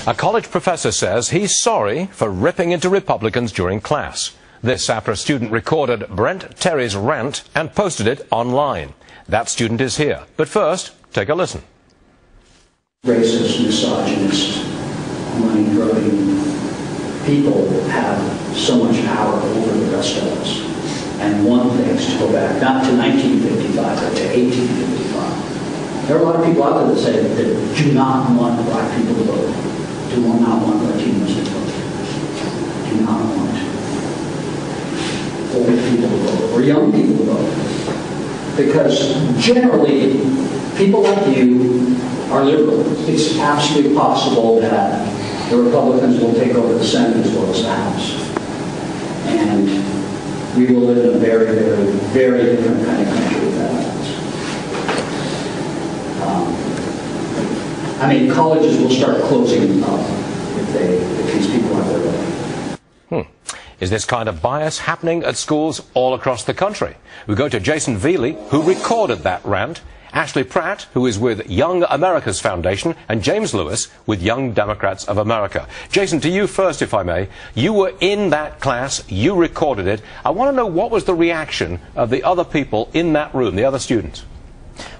A college professor says he's sorry for ripping into Republicans during class. This after a student recorded Brent Terry's rant and posted it online. That student is here. But first, take a listen. Racist, misogynist, money-grubbing people have so much power over the rest of us and want things to go back, not to 1955, but to 1855. There are a lot of people out there that say that do not want black people to vote, do not want Latinos to vote, do not want old people to vote, or young people to vote. Because generally, people like you are liberal. It's absolutely possible that the Republicans will take over the Senate as well as the House. And we will live in a very, very, very different kind of country if that happens. I mean, colleges will start closing up if these people aren't their way. Is this kind of bias happening at schools all across the country? We go to Jason Veely, who recorded that rant, Ashley Pratt, who is with Young America's Foundation, and James Lewis with Young Democrats of America. Jason, to you first, if I may. You were in that class. You recorded it. I want to know what was the reaction of the other people in that room, the other students.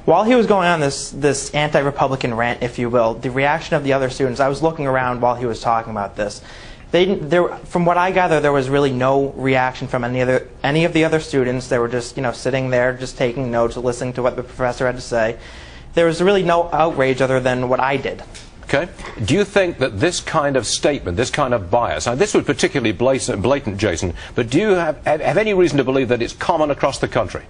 While he was going on this anti-Republican rant, if you will, the reaction of the other students, I was looking around while he was talking about this. From what I gather, there was really no reaction from any of the other students. They were just, sitting there, just taking notes, listening to what the professor had to say. There was really no outrage other than what I did. Okay. Do you think that this kind of statement, this kind of bias, now this was particularly blatant, Jason, but do you have any reason to believe that it's common across the country?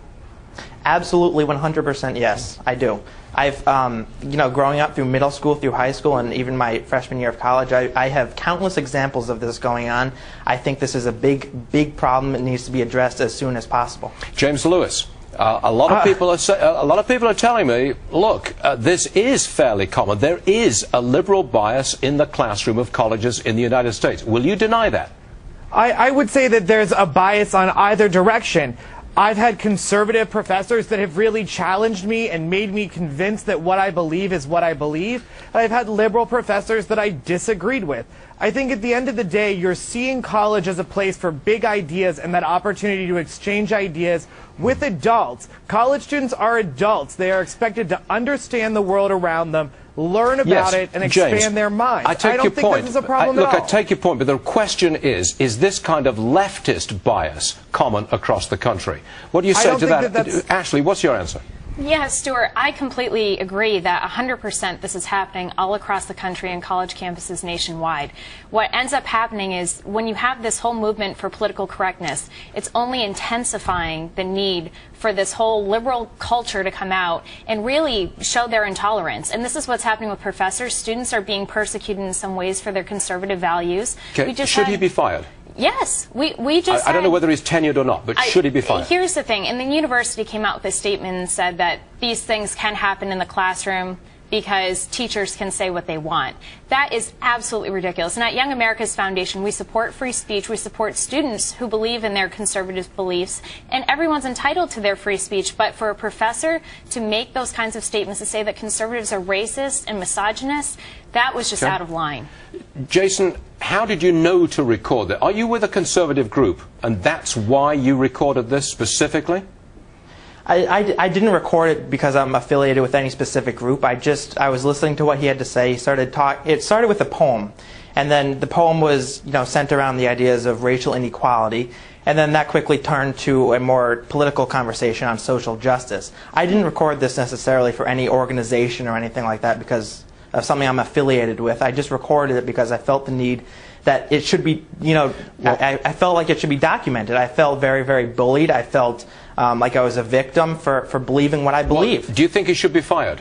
Absolutely, 100% yes, I do. I've, growing up through middle school, through high school, and even my freshman year of college, I have countless examples of this going on. I think this is a big problem that needs to be addressed as soon as possible. James Lewis, a lot of people are telling me, look, this is fairly common. There is a liberal bias in the classroom of colleges in the United States. Will you deny that? I would say that there's a bias on either direction. I've had conservative professors that have really challenged me and made me convinced that what I believe is what I believe. I've had liberal professors that I disagreed with. I think at the end of the day, you're seeing college as a place for big ideas and that opportunity to exchange ideas with adults. College students are adults. They are expected to understand the world around them, learn about it, and expand James, their minds. I don't think this is a problem at all. Look, I take your point, but the question is this kind of leftist bias common across the country? What do you say to that? Ashley, what's your answer? Yeah, Stuart, I completely agree that 100% this is happening all across the country and college campuses nationwide. What ends up happening is when you have this whole movement for political correctness, it's only intensifying the need for this whole liberal culture to come out and really show their intolerance. And this is what's happening with professors. Students are being persecuted in some ways for their conservative values. Okay. Should he be fired? Yes, we just I don't know whether he's tenured or not, but should he be fired? Here's the thing, and the university came out with a statement and said that these things can happen in the classroom because teachers can say what they want. That is absolutely ridiculous. And at Young America's Foundation, we support free speech. We support students who believe in their conservative beliefs. And everyone's entitled to their free speech. But for a professor to make those kinds of statements, to say that conservatives are racist and misogynist, that was just out of line. Jason, how did you know to record that? Are you with a conservative group, and that's why you recorded this specifically? I didn't record it because I'm affiliated with any specific group. I was listening to what he had to say. It started with a poem, and then the poem was centered around the ideas of racial inequality, and then that quickly turned to a more political conversation on social justice. I didn't record this necessarily for any organization or anything like that because of something I'm affiliated with. I just recorded it because I felt the need that it should be, I felt like it should be documented. I felt very, very bullied. I felt like I was a victim for believing what I believe. Well, do you think he should be fired?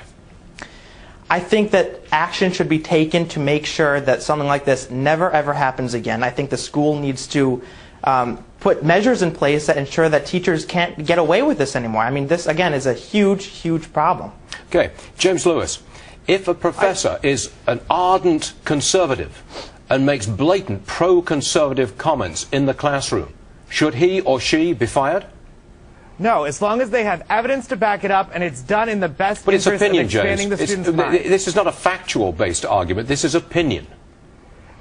I think that action should be taken to make sure that something like this never, ever happens again. I think the school needs to put measures in place that ensure that teachers can't get away with this anymore. I mean, this, again, is a huge, huge problem. Okay. James Lewis, if a professor is an ardent conservative and makes blatant pro-conservative comments in the classroom, should he or she be fired? No, as long as they have evidence to back it up and it's done in the best interest of expanding the students' minds. This is not a factual-based argument. This is opinion.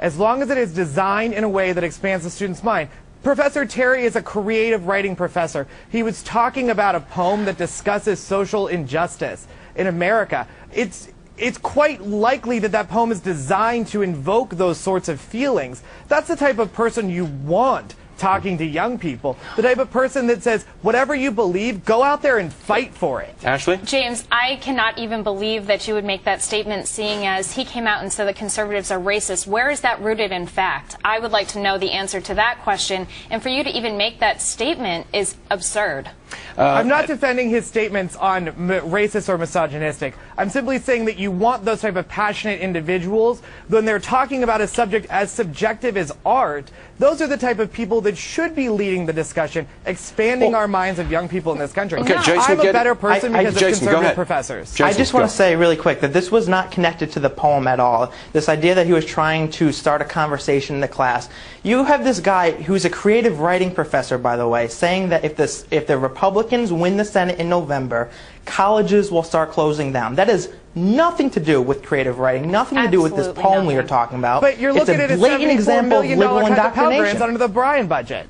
as long as it is designed in a way that expands the student's mind. Professor Terry is a creative writing professor. He was talking about a poem that discusses social injustice in America. It's quite likely that that poem is designed to invoke those sorts of feelings. That's the type of person you want talking to young people. The type of person that says, whatever you believe, go out there and fight for it. Ashley? James, I cannot even believe that you would make that statement, seeing as he came out and said that conservatives are racist. Where is that rooted in fact? I would like to know the answer to that question. And for you to even make that statement is absurd. I'm not defending his statements on racist or misogynistic. I'm simply saying that you want those type of passionate individuals when they're talking about a subject as subjective as art. Those are the type of people that should be leading the discussion, expanding our minds of young people in this country. Okay, Jason, I'm a better person because of Jason, conservative professors. Jason, I just want to say really quick that this was not connected to the poem at all. This idea that he was trying to start a conversation in the class. You have this guy who's a creative writing professor, by the way, saying that if the Republicans win the Senate in November, colleges will start closing down. That is nothing to do with creative writing, nothing to do with this Absolutely poem we nothing. are talking about. But you're looking at a blatant $74 example of million liberal cut to Pell Grants indoctrination. under the Bryan budget.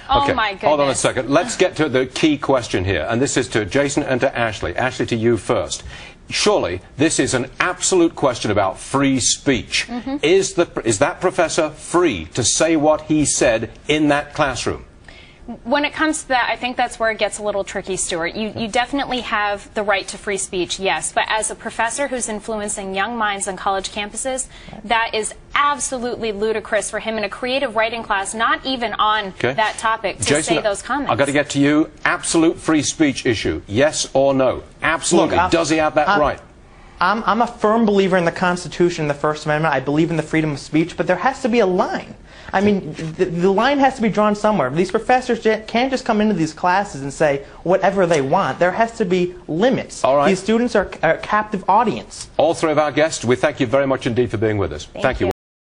Oh Okay, my goodness. hold on a second. Let's get to the key question here, and this is to Jason and to Ashley. Ashley, to you first. Surely this is an absolute question about free speech. Is that professor free to say what he said in that classroom? When it comes to that, I think that's where it gets a little tricky, Stuart. You definitely have the right to free speech, yes, but as a professor who's influencing young minds on college campuses, that is absolutely ludicrous for him in a creative writing class, not even on that topic, to Jason, say those comments. I've got to get to you. Absolute free speech issue, yes or no? Absolutely. Look, does he have that right? I'm a firm believer in the Constitution, the First Amendment. I believe in the freedom of speech, but there has to be a line. I mean, the line has to be drawn somewhere. These professors can't just come into these classes and say whatever they want. There has to be limits. All right. These students are a captive audience. All three of our guests, we thank you very much indeed for being with us. Thank you.